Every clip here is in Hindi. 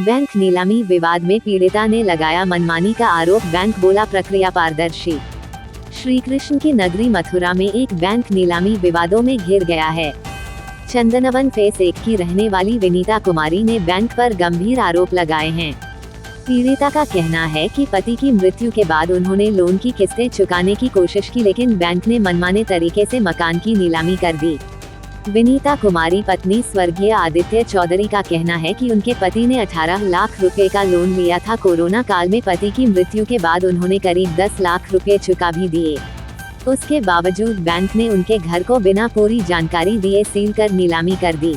बैंक नीलामी विवाद में पीड़िता ने लगाया मनमानी का आरोप, बैंक बोला प्रक्रिया पारदर्शी। श्री कृष्ण की नगरी मथुरा में एक बैंक नीलामी विवादों में घिर गया है। चंदनवन फेस 1 की रहने वाली विनीता कुमारी ने बैंक पर गंभीर आरोप लगाए हैं। पीड़िता का कहना है कि पति की मृत्यु के बाद उन्होंने लोन की किस्तें चुकाने की कोशिश की, लेकिन बैंक ने मनमाने तरीके से मकान की नीलामी कर दी। विनीता कुमारी पत्नी स्वर्गीय आदित्य चौधरी का कहना है कि उनके पति ने 18 लाख रुपए का लोन लिया था। कोरोना काल में पति की मृत्यु के बाद उन्होंने करीब 10 लाख रुपए चुका भी दिए। उसके बावजूद बैंक ने उनके घर को बिना पूरी जानकारी दिए सील कर नीलामी कर दी।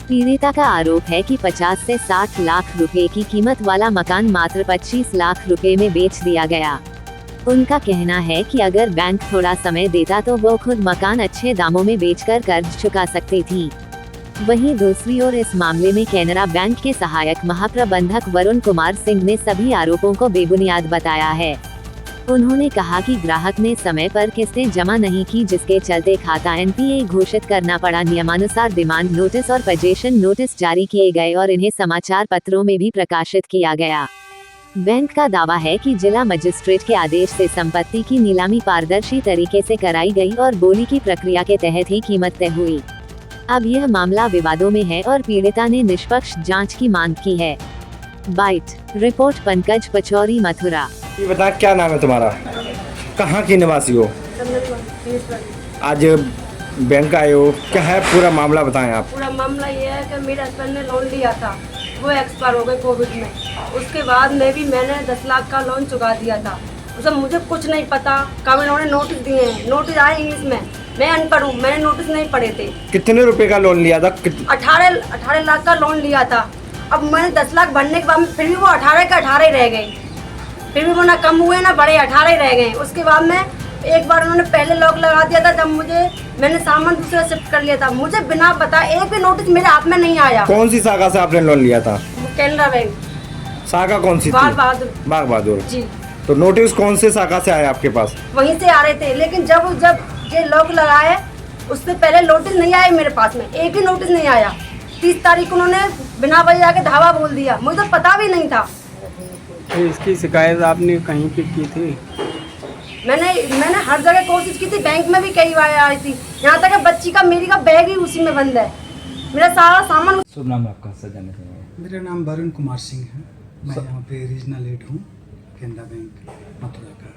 पीड़िता का आरोप है कि 50 से 60 लाख रुपए की कीमत वाला मकान मात्र 25 लाख रुपए में बेच दिया गया। उनका कहना है कि अगर बैंक थोड़ा समय देता तो वो खुद मकान अच्छे दामों में बेचकर कर्ज चुका सकती थी। वहीं दूसरी ओर इस मामले में कैनरा बैंक के सहायक महाप्रबंधक वरुण कुमार सिंह ने सभी आरोपों को बेबुनियाद बताया है। उन्होंने कहा कि ग्राहक ने समय पर किस्तें जमा नहीं की, जिसके चलते खाता एनपीए घोषित करना पड़ा। नियमानुसार डिमांड नोटिस और पजेशन नोटिस जारी किए गए और इन्हें समाचार पत्रों में भी प्रकाशित किया गया। बैंक का दावा है कि जिला मजिस्ट्रेट के आदेश से संपत्ति की नीलामी पारदर्शी तरीके से कराई गई और बोली की प्रक्रिया के तहत ही कीमत तय हुई। अब यह मामला विवादों में है और पीड़िता ने निष्पक्ष जांच की मांग की है। Bite report Pankaj Pachauri, Mathura. ये बता, क्या नाम है तुम्हारा, कहाँ की निवासी हो? आज बैंक आए हो, क्या है पूरा मामला बताएं आप। पूरा मामला ये है कि मेरे हस्बैंड ने लोन लिया था, वो एक्सपायर हो गए कोविड में। उसके बाद मैंने 10 लाख का लोन चुका दिया था। उसमें मुझे कुछ नहीं पता, कब इन्होंने नोटिस दिए हैं। नोटिस आए इंग्लिश में, मैं अनपढ़ हूँ, मैंने नोटिस नहीं पढ़े थे। कितने रुपए का लोन लिया था? 18 लाख का लोन लिया था। अब मैंने 10 लाख भरने के बाद फिर भी वो 18 के 18 ही रह गए। फिर भी वो ना कम हुए ना बढ़े, 18 ही रह गए। उसके बाद में एक बार उन्होंने पहले लॉक लगा दिया था, जब मैंने सामान दूसरा शिफ्ट कर लिया था। मुझे बिना बताए एक भी नोटिस मेरे हाथ में नहीं आया। कौन सी शाखा से आपने लोन लिया था? कैनरा बैंक। शाखा कौन सी थी? बाग बहादुर जी। तो नोटिस कौन से शाखा से आया आपके पास? वहीं से आ रहे थे, लेकिन जब ये लॉक लगाए उससे पहले नोटिस नहीं आया मेरे पास में, एक भी नोटिस नहीं आया। 30 तारीख उन्होंने बिना वजह आके धावा बोल दिया, मुझे तो पता भी नहीं था। तो इसकी शिकायत आपने कहीं पे की थी? मैंने हर जगह कोशिश की थी, बैंक में भी कई बार आई थी। यहाँ तक बच्ची का मेरी का बैग ही उसी में बंद है, मेरा सारा सामान। शुभ नाम आपका सर जाने चाहिए? मेरा नाम वरुण कुमार सिंह है, मैं यहाँ पे रीजनल हेड हूँ कैनरा बैंक मथुरा का।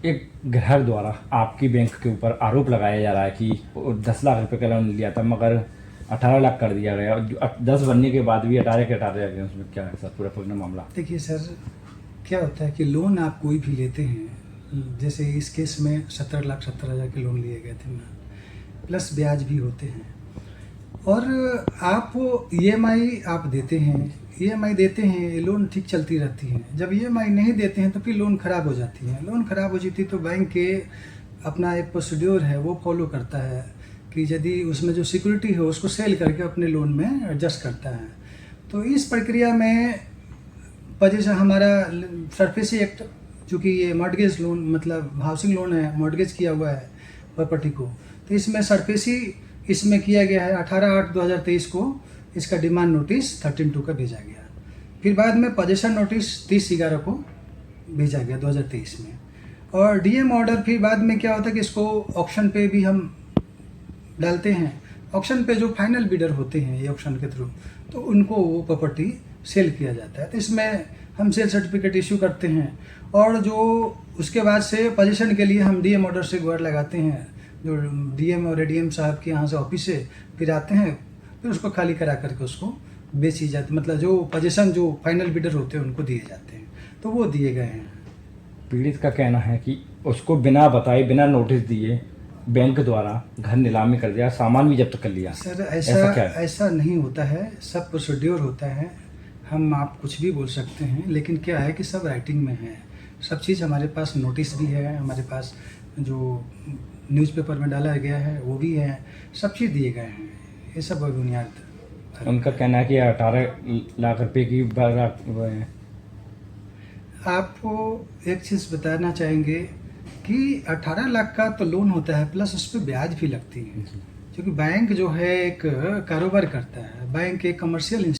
एक घर द्वारा आपकी बैंक के ऊपर आरोप लगाया जा रहा है कि 10 लाख रुपए का लोन लिया था, मगर 18 लाख कर दिया गया। 10 बनने के बाद भी 18 के 18 रह गए। उसमें क्या है सर पूरा मामला? देखिए सर, क्या होता है कि लोन आप कोई भी लेते हैं, जैसे इस केस में 17,70,000 के लोन लिए गए थे, प्लस ब्याज भी होते हैं। और आप EMI आप देते हैं, EMI देते हैं, लोन ठीक चलती रहती है। जब EMI नहीं देते हैं तो फिर लोन ख़राब हो जाती है। लोन ख़राब हो जाती है तो बैंक के अपना एक प्रोसीड्योर है वो फॉलो करता है कि यदि उसमें जो सिक्योरिटी है उसको सेल करके अपने लोन में एडजस्ट करता है। तो इस प्रक्रिया में वजह हमारा सरफेसी एक्ट, चूँकि ये मॉर्गेज लोन मतलब हाउसिंग लोन है, मॉर्गेज किया हुआ है प्रॉपर्टी को, तो इसमें सरफेसी इसमें किया गया है। 18/8/2023 को इसका डिमांड नोटिस 13/2 का भेजा गया। फिर बाद में पोजेशन नोटिस 30/11 को भेजा गया 2023 में। और DM ऑर्डर फिर बाद में क्या होता है कि इसको ऑक्शन पे भी हम डालते हैं। ऑक्शन पे जो फाइनल बिडर होते हैं ये ऑक्शन के थ्रू, तो उनको वो प्रॉपर्टी सेल किया जाता है। तो इसमें हम सेल सर्टिफिकेट इशू करते हैं और जो उसके बाद से पोजीशन के लिए हम DM ऑर्डर से गुहार लगाते हैं। जो DM और ADM साहब के यहाँ से ऑफिस से फिर आते हैं, फिर उसको खाली करा करके उसको बेची जाती, मतलब जो पोजीशन जो फाइनल बिडर होते हैं उनको दिए जाते हैं, तो वो दिए गए हैं। पीड़ित का कहना है कि उसको बिना बताए, बिना नोटिस दिए बैंक द्वारा घर नीलामी कर दिया, सामान भी जब्त कर लिया। सर ऐसा नहीं होता है, सब प्रोसीड्योर होता है। हम आप कुछ भी बोल सकते हैं, लेकिन क्या है कि सब राइटिंग में है, सब चीज़ हमारे पास, नोटिस भी है हमारे पास, जो न्यूज़पेपर में डाला गया है वो भी है, सब चीज़ दिए गए हैं। ये सब बुनियाद। उनका कहना है कि 18 लाख रुपए की वो है। आपको एक चीज़ बताना चाहेंगे कि 18 लाख का तो लोन होता है, प्लस उस पर ब्याज भी लगती है, क्योंकि बैंक जो है एक कारोबार करता है, बैंक एक कमर्शियल